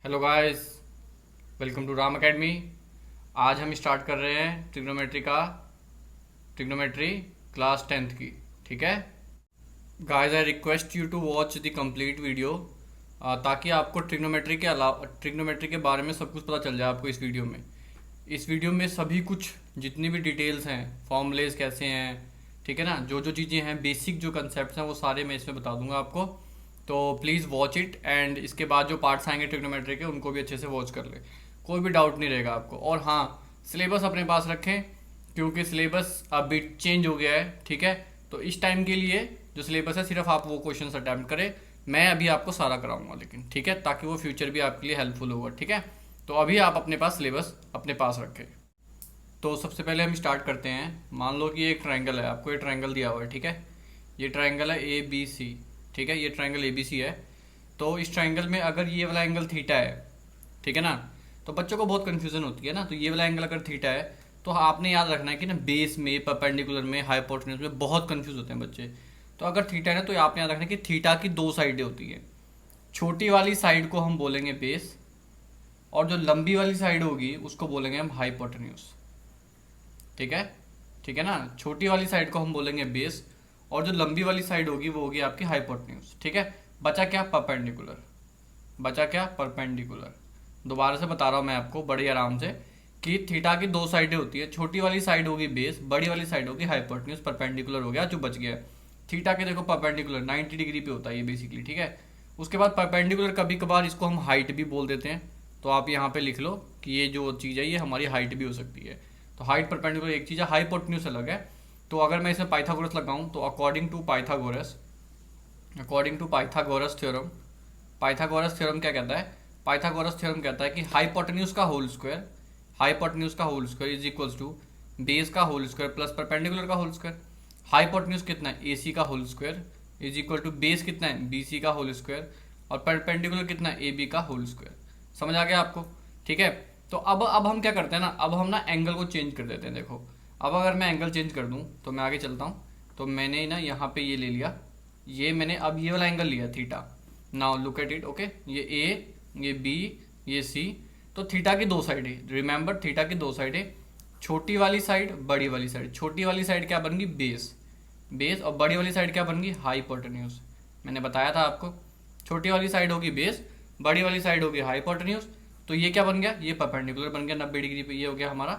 Hello guys, welcome to Ram academy. आज हम start कर रहे हैं ट्रिग्नोमेट्री क्लास 10th की। ठीक है guys, I request you to watch the complete video ताकि आपको ट्रिग्नोमेट्री के बारे में सब कुछ पता चल जाए आपको इस वीडियो में सभी कुछ जितनी भी डिटेल्स हैं, फॉर्मूलेज कैसे हैं, ठीक है ना, जो जो चीज़ें हैं, बेसिक जो कंसेप्ट हैं वो सारे मैं इसमें बता दूंगा आपको। तो प्लीज़ वॉच इट एंड इसके बाद जो पार्ट्स आएंगे ट्रिग्नोमेट्री के उनको भी अच्छे से वॉच कर ले, कोई भी डाउट नहीं रहेगा आपको। और हाँ, सिलेबस अपने पास रखें क्योंकि सिलेबस अभी चेंज हो गया है। ठीक है, तो इस टाइम के लिए जो सिलेबस है सिर्फ आप वो क्वेश्चन अटैम्प्ट करें, मैं अभी आपको सारा कराऊंगा लेकिन, ठीक है, ताकि वो फ्यूचर भी आपके लिए हेल्पफुल होगा। ठीक है, तो अभी आप अपने पास सिलेबस अपने पास रखें। तो सबसे पहले हम स्टार्ट करते हैं। मान लो कि एक ट्रायंगल है, आपको ये ट्रायंगल दिया हुआ है। ठीक है, ये ट्रायंगल है ए बी सी। ठीक है, ये ट्रायंगल ए बी सी है। तो इस ट्रायंगल में अगर ये वाला एंगल थीटा है, ठीक है ना, तो बच्चों को बहुत कंफ्यूजन होती है ना। तो ये वाला एंगल अगर थीटा है तो आपने याद रखना है कि ना बेस में, परपेंडिकुलर में, हाइपोटेन्यूज में बहुत कंफ्यूज होते हैं बच्चे। तो अगर थीटा है ना तो आपने याद रखना है कि थीटा की दो साइडें होती है। छोटी वाली साइड को हम बोलेंगे बेस और जो लंबी वाली साइड होगी उसको बोलेंगे हम हाइपोटेन्यूज। ठीक है, ठीक है ना, छोटी वाली साइड को हम बोलेंगे बेस और जो लंबी वाली साइड होगी वो होगी आपकी हाइपोटेन्यूज। ठीक है, बचा क्या? परपेंडिकुलर। बचा क्या? परपेंडिकुलर। दोबारा से बता रहा हूं मैं आपको बड़े आराम से कि थीटा की दो साइडें होती है। छोटी वाली साइड होगी बेस, बड़ी वाली साइड होगी हाइपोटेन्यूज। परपेंडिकुलर हो गया जो बच गया। थीटा के देखो परपेंडिकुलर 90 डिग्री पे होता है ये बेसिकली। ठीक है, उसके बाद परपेंडिकुलर कभी कभार इसको हम हाइट भी बोल देते हैं। तो आप यहाँ पे लिख लो कि ये जो चीज़ है ये हमारी हाइट भी हो सकती है। तो हाइट परपेंडिकुलर एक चीज़ है, हाइपोटेन्यूज अलग है। तो अगर मैं इसमें पाइथागोरस लगाऊं तो according to Pythagoras theorem, Pythagoras theorem क्या कहता है? पाइथागोरस थ्योरम कहता है कि हाइपोटेन्यूज का whole square is equals to base का होल स्क्वायर प्लस परपेंडिकुलर का होल स्क्वायर। हाइपोटेन्यूज कितना है? AC का whole square is equal to base कितना है? BC का होल स्क्वायर और परपेंडिकुलर कितना है? AB का होल स्क्वायर। समझ आ गया आपको? ठीक है, तो अब हम क्या करते हैं ना, अब हम ना एंगल को चेंज कर देते हैं। देखो, अब अगर मैं एंगल चेंज कर दूं तो मैं आगे चलता हूं। तो मैंने ना यहाँ पे ये ले लिया, ये मैंने अब ये वाला एंगल लिया theta. Now look at it. Okay, ये A, ये B, ये C। तो थीटा की दो साइडें, रिमेंबर थीटा की दो साइडें, छोटी वाली साइड, बड़ी वाली साइड। छोटी वाली साइड क्या बन गई? बेस और बड़ी वाली साइड क्या बन गई? हाइपोटेन्यूज। मैंने बताया था आपको, छोटी वाली साइड होगी बेस, बड़ी वाली साइड होगी हाइपोटेन्यूज। तो ये क्या बन गया? ये परपेंडिकुलर बन गया 90 डिग्री पे। ये हो गया हमारा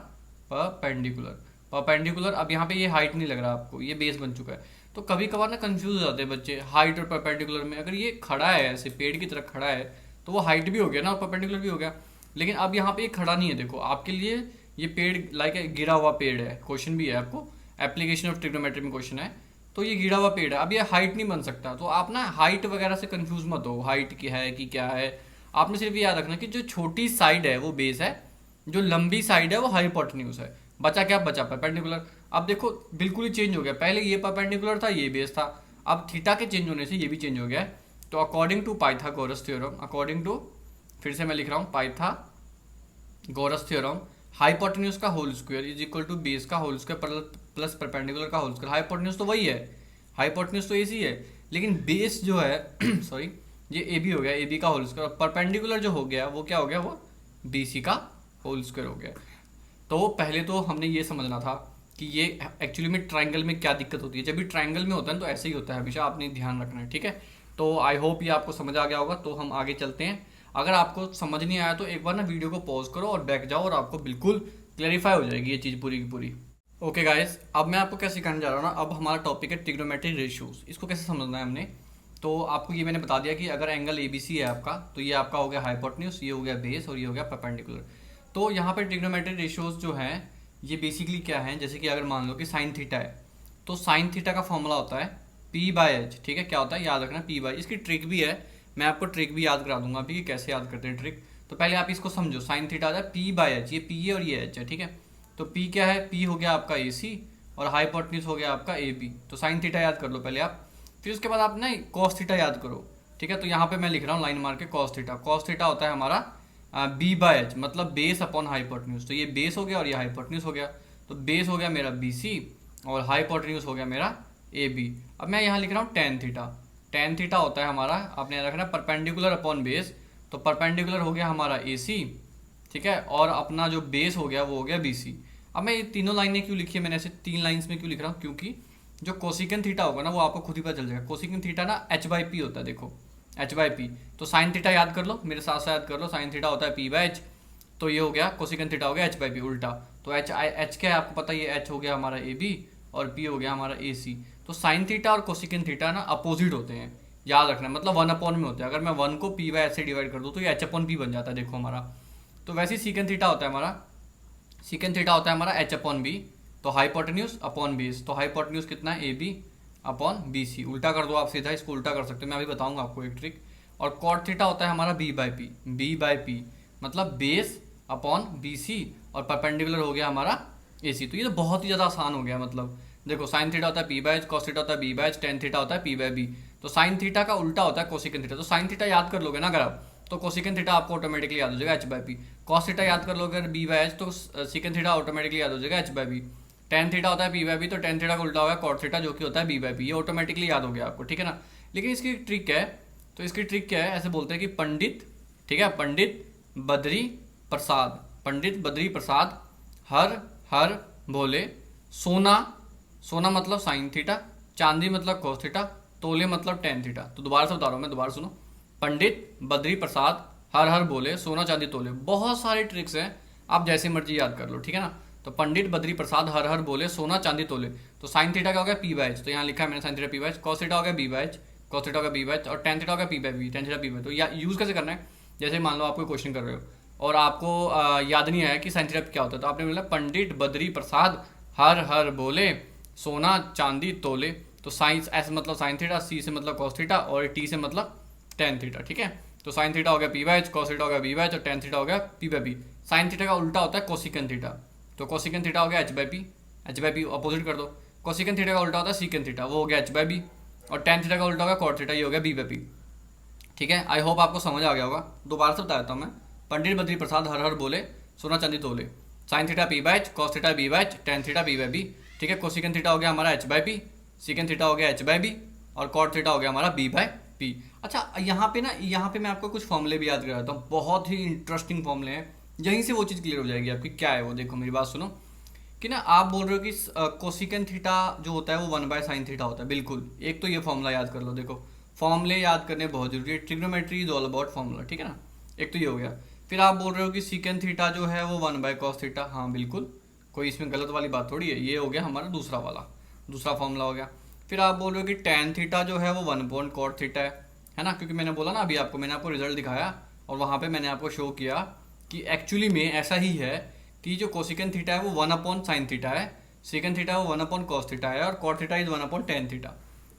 परपेंडिकुलर। अब यहाँ पे ये हाइट नहीं लग रहा आपको, ये बेस बन चुका है। तो कभी कभार ना कंफ्यूज हो जाते हैं बच्चे हाइट और परपेंडिकुलर में। अगर ये खड़ा है ऐसे पेड़ की तरह खड़ा है तो वो हाइट भी हो गया ना और परपेंडिकुलर भी हो गया। लेकिन अब यहाँ पे ये खड़ा नहीं है। देखो, आपके लिए ये पेड़ लाइक गिरा हुआ पेड़ है। क्वेश्चन भी है आपको, एप्लीकेशन ऑफ ट्रिग्नोमेट्री में क्वेश्चन है। तो ये गिरा हुआ पेड़ है, अब ये हाइट नहीं बन सकता। तो आप ना हाइट वगैरह से कंफ्यूज मत हो, हाइट की है कि क्या है। आपने सिर्फ ये याद रखना कि जो छोटी साइड है वो बेस है, जो लंबी साइड है वो हाइपोटेन्यूज है। बचा क्या? बचा परपेंडिकुलर। अब देखो बिल्कुल ही चेंज हो गया, पहले ये परपेंडिकुलर था, ये बेस था। अब थीटा के चेंज होने से ये भी चेंज हो गया है। तो अकॉर्डिंग टू पाइथागोरस थ्योरम, फिर से मैं लिख रहा हूँ पाइथागोरस थ्योरम, हाइपोटेन्यूज का whole square is equal to base का होल स्क्वायर प्लस परपेंडिकुलर का होल स्क्वायर। हाइपोटेन्यूज तो वही है, हाइपोटेन्यूज तो AC है, लेकिन बेस जो है सॉरी, ये AB हो गया, AB का होल स्क्वायर। परपेंडिकुलर जो हो गया वो क्या हो गया? वो BC का होल स्क्वायर हो गया। तो पहले तो हमने ये समझना था कि ये एक्चुअली में ट्रायंगल में क्या दिक्कत होती है। जब भी ट्रायंगल में होता है तो ऐसे ही होता है हमेशा, आपने ध्यान रखना है। ठीक है, तो आई होप ये आपको समझ आ गया होगा। तो हम आगे चलते हैं। अगर आपको समझ नहीं आया तो एक बार ना वीडियो को पॉज करो और बैक जाओ और आपको बिल्कुल क्लैरिफाई हो जाएगी ये चीज़ पूरी की पूरी। ओके गाइस, अब मैं आपको क्या सिखाने जा रहा हूँ ना, अब हमारा टॉपिक है ट्रिग्नोमेट्रिक रेशियोज। इसको कैसे समझना है हमने, तो आपको ये मैंने बता दिया कि अगर एंगल ABC है आपका, तो ये आपका हो गया हाइपोटेन्यूज, ये हो गया बेस और ये हो गया परपेंडिकुलर। तो यहाँ पे ट्रिग्नोमेट्रिक रेशियोज जो हैं ये बेसिकली क्या है, जैसे कि अगर मान लो कि साइन थीटा है, तो साइन थीटा का फॉर्मूला होता है P/H। ठीक है, क्या होता है याद रखना, P/H। इसकी ट्रिक भी है, मैं आपको ट्रिक भी याद करा दूंगा अभी कि कैसे याद करते हैं ट्रिक। तो पहले आप इसको समझो, साइन थीटा आता है P/H, ये P है और ये H है। ठीक है, तो P क्या है? P हो गया आपका AC और हाइपोटेन्यूज हो गया आपका AB। तो साइन थीटा याद कर लो पहले आप, फिर उसके बाद आप ना कॉस थीटा याद करो। ठीक है, तो यहाँ पे मैं लिख रहा हूँ लाइन मार के कॉस थीटा। कॉस थीटा होता है हमारा B/H, मतलब बेस अपॉन हाइपोटेन्यूज। तो ये बेस हो गया और ये हाइपोटेन्यूज हो गया। तो बेस हो गया मेरा BC और हाइपोटेन्यूज हो गया मेरा AB। अब मैं यहाँ लिख रहा हूँ टेन थीटा। टेन थीटा होता है हमारा, आपने याद रखना, परपेंडिकुलर अपॉन बेस तो परपेंडिकुलर हो गया हमारा AC, ठीक है, और अपना जो बेस हो गया वो हो गया BC। अब मैं ये तीनों लाइनें क्यों लिखी है मैंने ऐसे 3 लाइंस में क्यों लिख रहा हूँ, क्योंकि जो कोसिकन थीटा होगा ना वो आपको खुद ही पता चल जाएगा। कोसिकन थीटा ना h/p होता है, देखो h/p। तो साइन थीटा याद कर लो, मेरे साथ साथ याद कर लो, साइन थीटा होता है p/h। तो ये हो गया कोसिकन थीटा हो गया h/p उल्टा। तो h क्या है आपको पता है, ये h हो गया हमारा AB और p हो गया हमारा AC। तो साइन थीटा और कोसिकन थीटा ना अपोजिट होते हैं, याद रखना, मतलब 1 में होते हैं। अगर मैं 1 को p/h से डिवाइड कर दूँ तो ये h/p बन जाता है, देखो हमारा। तो वैसे ही सीकन थीटा होता है हमारा, सीकन थीटा होता है हमारा h/b। तो हाइपोटेन्यूज अपॉन बेस, तो हाइपोटेन्यूज कितना है AB अपॉन BC। उल्टा कर दो आप सीधा, इसको उल्टा कर सकते हो, मैं अभी बताऊंगा आपको एक ट्रिक। और कॉट थीटा होता है हमारा B/p मतलब बेस अपॉन BC और परपेंडिकुलर हो गया हमारा AC। तो ये तो बहुत ही ज़्यादा आसान हो गया। मतलब देखो साइन थीटा होता है p/h, कॉस थीटा होता है b/h, टेन थीटा होता है p/b। तो साइन थीटा का उल्टा होता है कोसिकन थीटा। तो साइन थीटा याद कर लोगे ना अगर आप, तो कोसिकन थीटा आपको ऑटोमेटिकली याद हो जाएगा h/p। कॉस थीटा याद कर लोगे अगर b/h, तो सीकन थीटा ऑटोमेटिकली याद हो जाएगा h/p। टेन थीटा होता है p/b, तो टेन थीटा का उल्टा होगा कॉट थीटा जो कि होता है b/p। ये ऑटोमेटिकली याद हो गया आपको, ठीक है ना। लेकिन इसकी ट्रिक क्या है, तो इसकी ट्रिक क्या है, ऐसे बोलते हैं कि पंडित, ठीक है, पंडित बद्री प्रसाद, पंडित बद्री प्रसाद हर हर बोले सोना, सोना मतलब साइन थीटा, चांदी मतलब कॉस थीटा, तोले मतलब टेन थीटा। तो दोबारा से बता रहा हूँ मैं, दोबारा सुनो। पंडित बद्री प्रसाद हर हर बोले सोना चांदी तोले। बहुत सारे ट्रिक्स हैं, आप जैसे मर्जी याद कर लो, ठीक है ना। तो पंडित बद्री प्रसाद हर हर बोले सोना चांदी तोले। तो साइन थीटा का हो गया p/h, तो यहाँ लिखा है मैंने sine theta p/h। Cos theta हो गया b/h, कॉस थीटा हो गया b/h, और टेन थीटा हो गया p/b, टेन थीटा p/b। तो यूज कैसे करना है, जैसे मान लो आप कोई क्वेश्चन कर रहे हो और आपको याद नहीं आया कि साइन थीटा क्या होता है, तो आपने बोला पंडित बद्री प्रसाद हर हर बोले सोना चांदी तोले। तो साइन एस मतलब साइन थीटा, सी से मतलब कॉस थीटा, और टी से मतलब टेन थीटा, ठीक है। तो साइन थीटा हो गया p/h, कॉस थीटा हो गया b/h, और टेन थीटा हो गया p/b। साइन थीटा का उल्टा होता है कोसिकन थीटा, तो कोसिकन थीटा हो गया h/p, h/p अपोजिट कर दो। कोसिकन थीटा का उल्टा होता है सीकन थीटा, वो हो गया h/b, और टेन थीटा का उल्टा होगा कॉट थीटा, ये हो गया b/p, ठीक है। आई होप आपको समझ आ गया होगा। दोबारा से बता देता हूँ मैं, पंडित बद्री प्रसाद हर हर बोले सोना चांदी तोले। Sine theta p/h, cos theta b/h, tan theta p/b, ठीक है। कोसिकन थीटा हो गया हमारा h/p, सीकन थीटा हो गया h/b, और कॉट थीटा हो गया हमारा b/p। अच्छा यहाँ पे ना, यहाँ पे मैं आपको कुछ फॉर्मूले भी याद कराता हूँ, बहुत ही इंटरेस्टिंग फॉर्मूले हैं, यहीं से वो चीज़ क्लियर हो जाएगी आपकी। क्या है वो, देखो मेरी बात सुनो कि ना, आप बोल रहे हो कि कोसिकन थीटा जो होता है वो 1/sin थीटा होता है, बिल्कुल। एक तो ये फॉर्मूला याद कर लो, देखो फॉर्मूले याद करने बहुत जरूरी है, trigonometry is all about formula, ठीक है ना। एक तो ये हो गया। फिर आप बोल रहे हो कि सीकन थीटा जो है वो 1/cos थीटा, हाँ बिल्कुल, कोई इसमें गलत वाली बात थोड़ी है। ये हो गया हमारा दूसरा वाला, दूसरा फॉर्मूला हो गया। फिर आप बोल रहे हो कि tan थीटा जो है वो 1/cot थीटा है ना, क्योंकि मैंने बोला ना अभी आपको, मैंने आपको रिजल्ट दिखाया और वहाँ पे मैंने आपको शो किया कि एक्चुअली में ऐसा ही है कि जो कोसिकन थीटा है वो 1/sin थीटा है, सेकंड थीटा वो 1/cos थीटा है, और cot theta is 1/tan theta.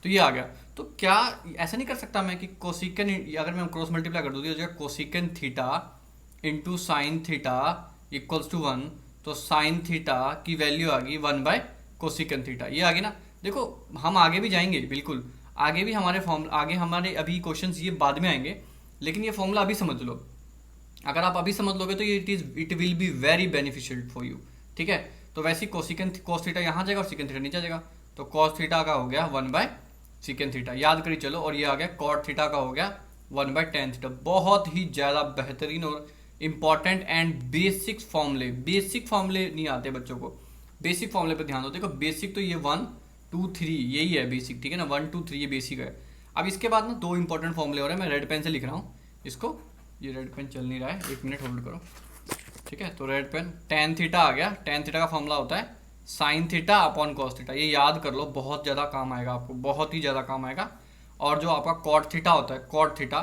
तो ये आ गया। तो क्या ऐसा नहीं कर सकता मैं कि कोसिकन, अगर मैं क्रॉस मल्टीप्लाई कर दूँ तो cosecant theta into sine theta equals to 1, तो साइन थीटा की वैल्यू आ गई 1/कोसिकन थीटा, ये आ गई ना। देखो हम आगे भी जाएंगे, बिल्कुल आगे भी हमारे फॉर्मूला, आगे हमारे अभी क्वेश्चंस ये बाद में आएंगे, लेकिन ये फॉर्मूला अभी समझ लो। अगर आप अभी समझ लोगे तो ये it will be very beneficial for you, ठीक है। तो वैसे कोसिकन कॉस थीटा यहाँ जाएगा और सीकन थीटा नीचे जाएगा, तो कॉस थीटा का हो गया 1/सीकन थीटा, याद करी चलो। और ये आ गया कॉट थीटा का हो गया 1/tan थीटा। बहुत ही ज़्यादा बेहतरीन और इंपॉर्टेंट एंड बेसिक फॉर्मूले, बेसिक फॉर्मूले नहीं आते बच्चों को, बेसिक फॉर्मूले पे ध्यान दो। देखो बेसिक तो ये 1 2 3 यही है बेसिक, ठीक है ना, 1 2 3 ये बेसिक है। अब इसके बाद ना दो इंपॉर्टेंट फॉर्मूले हो रहे हैं, मैं रेड पेन से लिख रहा हूँ इसको, ये रेड पेन चल नहीं रहा है, एक मिनट होल्ड करो, ठीक है। तो रेड पेन, tan थीटा आ गया, tan थीटा का फॉर्मूला होता है sine theta upon cos theta, ये याद कर लो, बहुत ज़्यादा काम आएगा आपको, बहुत ही ज़्यादा काम आएगा। और जो आपका कॉट थीटा होता है, कॉट थीटा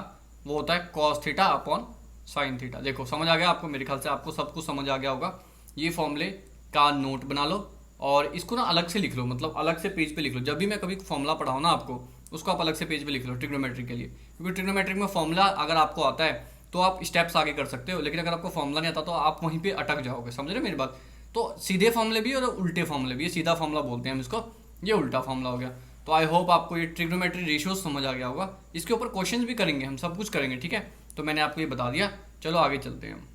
वो होता है cos theta upon sine theta. देखो समझ आ गया आपको, मेरे ख्याल से आपको सब कुछ समझ आ गया होगा। ये फॉर्मूले का नोट बना लो और इसको ना अलग से लिख लो, मतलब अलग से पेज पे लिख लो। जब भी मैं कभी फॉर्मूला पढ़ाऊँ ना आपको, उसको आप अलग से पेज पे लिख लो ट्रिग्नोमेट्री के लिए, क्योंकि ट्रिग्नोमेट्री में फॉर्मूला अगर आपको आता है तो आप स्टेप्स आगे कर सकते हो, लेकिन अगर आपको फॉर्मूला नहीं आता तो आप वहीं पे अटक जाओगे, समझ रहे मेरी बात। तो सीधे फॉर्मूले भी और उल्टे फॉर्मूले भी, ये सीधा फॉर्मूला बोलते हैं हम इसको, ये उल्टा फॉर्मूला हो गया। तो आई होप आपको ये ट्रिग्नोमेट्री रेशियोज समझ आ गया होगा। इसके ऊपर क्वेश्चंस भी करेंगे हम, सब कुछ करेंगे, ठीक है। तो मैंने आपको ये बता दिया, चलो आगे चलते हैं हम।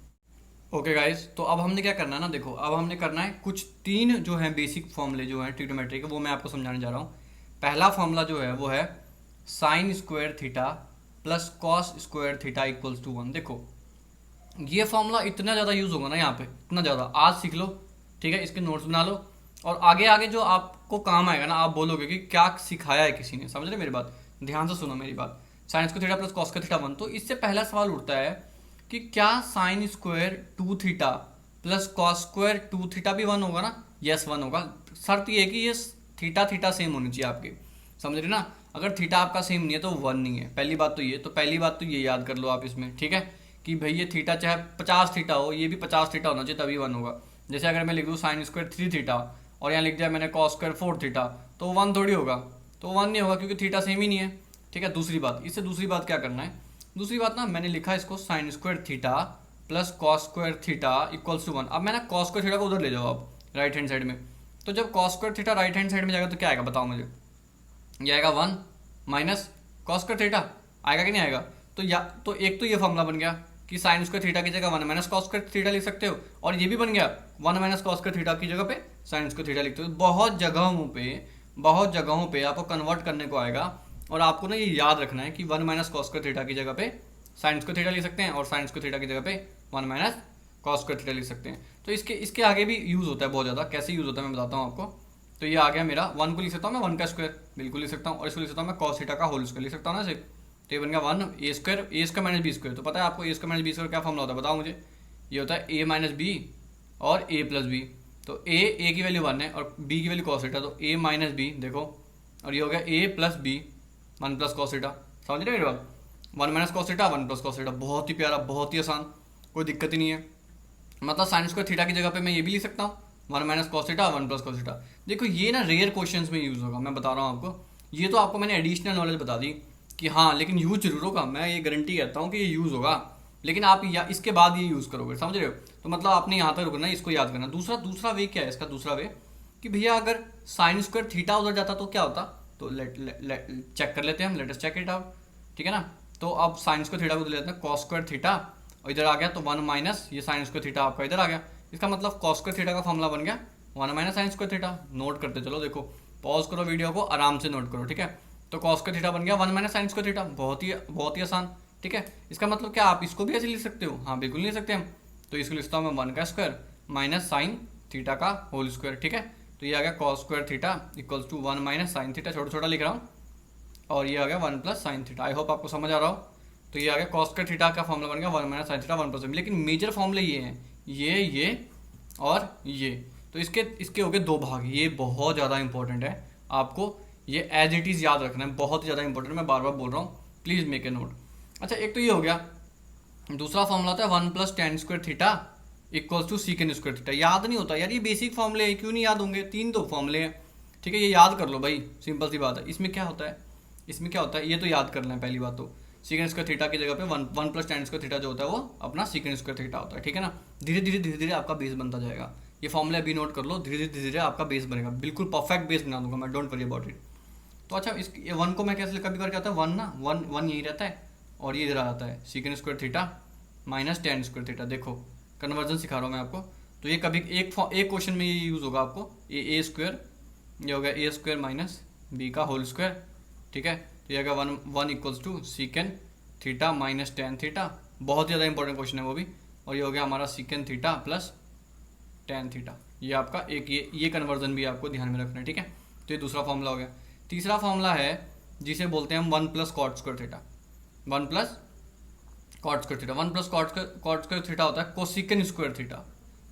ओके गाइस, तो अब हमने क्या करना है ना, देखो अब हमने करना है कुछ 3 जो है बेसिक फॉर्मूले जो हैं ट्रिग्नोमेट्री के, वो मैं आपको समझाने जा रहा हूँ। पहला फॉर्मूला जो है वो है sine square theta plus cos square theta equals to 1। देखो ये फॉर्मूला इतना ज़्यादा यूज़ होगा ना यहाँ पे, इतना ज़्यादा, आज सीख लो, ठीक है, इसके नोट्स बना लो, और आगे आगे जो आपको काम आएगा ना, आप बोलोगे कि क्या सिखाया है किसी ने। समझ रहे मेरी बात, ध्यान से सुनो मेरी बात। Sign square theta plus cos का थीटा 1, तो इससे पहला सवाल उठता है कि क्या sine square 2 theta plus cos square 2 theta भी 1 होगा ना? यस 1 होगा। शर्त ये है कि ये थीटा थीटा सेम होनी चाहिए आपके, समझ रहे ना? अगर थीटा आपका सेम नहीं है तो 1 नहीं है, पहली बात तो ये। तो पहली बात तो ये याद कर लो आप इसमें, ठीक है, कि भाई ये थीटा चाहे 50 थीटा हो, ये भी 50 थीटा होना चाहिए तभी 1 होगा। जैसे अगर मैं लिख दूँ साइन स्क्वायर 3 थीटा और यहाँ लिख दिया मैंने कॉस स्क्वायर 4 थीटा, तो 1 थोड़ी होगा, तो 1 नहीं होगा क्योंकि थीटा सेम ही नहीं है, ठीक है। दूसरी बात, इससे दूसरी बात क्या करना है, दूसरी बात ना मैंने लिखा इसको sine square theta plus cos square theta equals to 1। अब मैं ना कॉस स्क्वायर थीटा को उधर ले जाओ आप राइट हैंड साइड में, तो जब cos square theta right hand side में जाएगा तो क्या आएगा बताओ मुझे? ये आएगा 1 माइनस कॉस स्क्वायर थीटा, आएगा कि नहीं आएगा? तो या तो एक तो ये फॉर्मूला बन गया कि साइन स्क्वायर थीटा की जगह 1 माइनस कॉस स्क्वायर थीटा लिख सकते हो, और ये भी बन गया 1 माइनस कॉस स्क्वायर थीटा की जगह पे साइन स्क्वायर थीटा लिखते हो। बहुत जगहों पे आपको कन्वर्ट करने को आएगा, और आपको ना ये याद रखना है कि 1 माइनस कॉस स्क्वायर थीटा की जगह पे साइन स्क्वायर थीटा लिख सकते हैं, और साइन स्क्वायर थीटा की जगह पे 1 माइनस कॉस स्क्वायर थीटा लिख सकते हैं। तो इसके आगे भी यूज़ होता है बहुत ज़्यादा। कैसे यूज़ होता है मैं बताता हूँ आपको। तो ये आ गया मेरा 1 को लिख सकता हूँ मैं 1 का स्क्वायर, बिल्कुल लिख सकता हूँ, और इसको लिख सकता हूँ मैं कॉस थीटा का होल स्क्वायर लिख सकता हूँ ना सिर्फ। तो ये बन गया 1 ए स्क्वायर माइनस बी स्क्वायर। तो पता है आपको ए स्क्वायर माइनस बी स्क्वायर क्या फॉर्मूला होता है बताओ मुझे? ये होता है ए माइनस बी और ए प्लस बी। तो ए की वैल्यू 1 है और बी की वैल्यू कॉस थीटा, तो ए माइनस बी देखो, और ये हो गया A plus B 1 plus cos theta. समझ रहे मेरी बात? 1 minus cos theta 1 plus cos theta, बहुत ही प्यारा, बहुत ही आसान, कोई दिक्कत ही नहीं है। मतलब साइन स्क्वायर थीटा की जगह पे मैं ये भी लिख सकता हूँ 1 minus cos theta 1 plus cos theta. देखो ये ना रेयर क्वेश्चंस में यूज़ होगा, मैं बता रहा हूँ आपको। ये तो आपको मैंने एडिशनल नॉलेज बता दी कि हाँ, लेकिन यूज़ जरूर होगा, मैं ये गारंटी करता हूँ कि ये यूज़ होगा, लेकिन आप इसके बाद ये यूज़ करोगे, समझ रहे हो? तो मतलब आपने यहाँ तक रुकना है, इसको याद करना। दूसरा वे क्या है इसका? दूसरा वे कि भैया अगर साइन स्क्वायर थीटा उधर जाता तो क्या होता? तो चेक कर लेते हैं हम, let us check it out, ठीक है ना। तो अब साइन स्क्वायर थीटा को लेते हैं कॉस स्क्वायर थीटा, और इधर आ गया तो 1 माइनस ये साइन स्क्वायर थीटा आपका इधर आ गया। इसका मतलब कॉस स्क्वायर थीटा का फॉर्मूला बन गया 1 minus sign square theta. Note करते चलो, देखो पॉज करो वीडियो को, आराम से नोट करो, ठीक है। तो कॉस स्क्वायर थीटा बन गया 1 माइनस साइन स्क्वायर थीटा, बहुत ही आसान, ठीक है। इसका मतलब क्या आप इसको भी ऐसे लिख सकते हो? हाँ बिल्कुल लिख सकते हैं हम। तो इसको लिखता हूँ मैं 1 का स्क्वायर माइनस साइन थीटा का होल स्क्वायर, ठीक है। तो ये आ गया cos square theta equals to 1 minus sine theta, छोटा छोटा लिख रहा हूँ, और ये आ गया 1 plus sine theta. I hope आपको समझ आ रहा हो। तो ये आ गया कॉस स्क्वायर थीटा का फॉर्मूला बन गया 1 माइनस साइन थीटा 1 प्लस। लेकिन मेजर फॉर्मूले ये हैं, ये और ये। तो इसके हो गए 2 भाग। ये बहुत ज़्यादा इंपॉर्टेंट है, आपको ये एज इट इज़ याद रखना है, बहुत ही ज़्यादा इंपॉर्टेंट, मैं बार बार बोल रहा हूँ, प्लीज़ मेक ए नोट। अच्छा, एक तो ये हो गया। दूसरा फॉर्मूला होता है 1 plus tan square theta equals to secant square theta. याद नहीं होता यार, ये बेसिक फॉर्मूले हैं, क्यों नहीं याद होंगे? 3 तो फॉर्मूले हैं, ठीक है, ये याद कर लो भाई, सिंपल सी बात है। इसमें क्या होता है, ये तो याद करना है पहली बात। तो सीकेंड स्क्वायर थीटा की जगह पे 1 प्लस टेन स्क्वायर थीटा जो होता है वो अपना सीकेंड स्क्वायर थीटा होता है, ठीक है ना। धीरे धीरे आपका बेस बनता जाएगा। ये फॉर्मूला अभी नोट कर लो, धीरे धीरे आपका बेस बनेगा, बिल्कुल परफेक्ट बेस बना दूंगा मैं, डोंट वरी अबाउट इट। तो अच्छा, इस 1 को मैं कैसे कभी क्या होता है 1 ना 1 यही रहता है, और ये इधर आ जाता है सीकेंड square theta minus ten square theta. देखो कन्वर्जन सिखा रहा हूँ मैं आपको। तो ये कभी एक क्वेश्चन में ये यूज़ होगा आपको, ए स्क्वायर, ये हो गया ए स्क्वायर माइनस बी का होल स्क्वायर, ठीक है। तो ये आएगा 1 equals to secant theta minus tan theta, बहुत ज़्यादा इंपॉर्टेंट क्वेश्चन है वो भी। और ये हो गया हमारा secant theta plus tan theta. ये आपका एक ये कन्वर्जन भी आपको ध्यान में रखना है, ठीक है। तो ये दूसरा फॉर्मूला हो गया। तीसरा फॉर्मूला है जिसे बोलते हैं हम 1 plus cot square theta, 1 plus cot square theta. 1 plus cot square theta होता है कोसिकेंड स्क्वायर थीटा,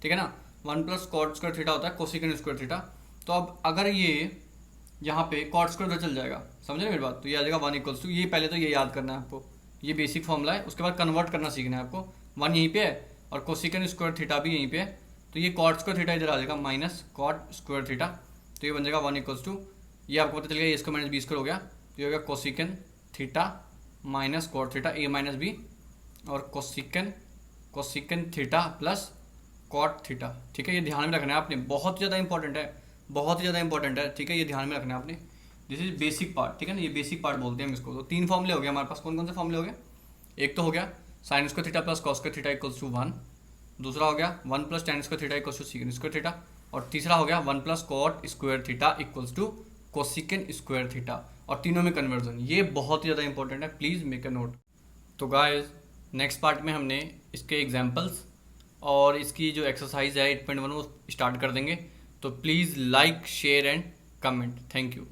ठीक है ना। 1 प्लस कॉट स्क्वायर थीटा होता है कोसिकेंड स्क्वायर थीटा। तो अब अगर ये यहाँ पे कॉट स्क्वायर उधर चल जाएगा, समझ रहे मेरी बात? तो ये आ जाएगा 1 इक्वल्स टू, ये पहले तो ये याद करना है आपको, ये बेसिक फॉर्मूला है। उसके बाद कन्वर्ट करना सीखना है आपको। 1 यहीं पे है और कोसिकेंड स्क्वायर थीटा भी यहीं पे है, तो ये कॉट स्क्वायर थीटा इधर आ जाएगा माइनस कॉट स्क्वायर थीटा। तो ये बन जाएगा 1 इक्वल्स टू, ये आपको पता चल गया, इसका माइनस बी स्क्वायर हो गया। तो ये हो गया cosecant theta minus cot theta, A minus B, और cosecant theta plus cot theta, ठीक है। ये ध्यान में रखना है आपने, बहुत ज़्यादा इंपॉर्टेंट है, बहुत ही ज़्यादा इंपॉर्टेंट है, ठीक है। ये ध्यान में रखना है आपने, दिस इज बेसिक पार्ट, ठीक है ना। ये बेसिक पार्ट बोलते हैं हम इसको। तो 3 फॉर्मूले हो गए हमारे पास। कौन कौन से फॉर्मूले हो गए? एक तो हो गया sine square theta plus cos square theta equals to 1, दूसरा हो गया 1 plus tan square theta equals to secant square theta, और तीसरा हो गया 1 plus cot square theta equals to cosecant square theta, और तीनों में कन्वर्जन, ये बहुत ही ज़्यादा इंपॉर्टेंट है, प्लीज़ मेक अ नोट। तो गाइस नेक्स्ट पार्ट में हमने इसके एग्जांपल्स और इसकी जो एक्सरसाइज है 8.1 वो स्टार्ट कर देंगे। तो please like share and comment. Thank you.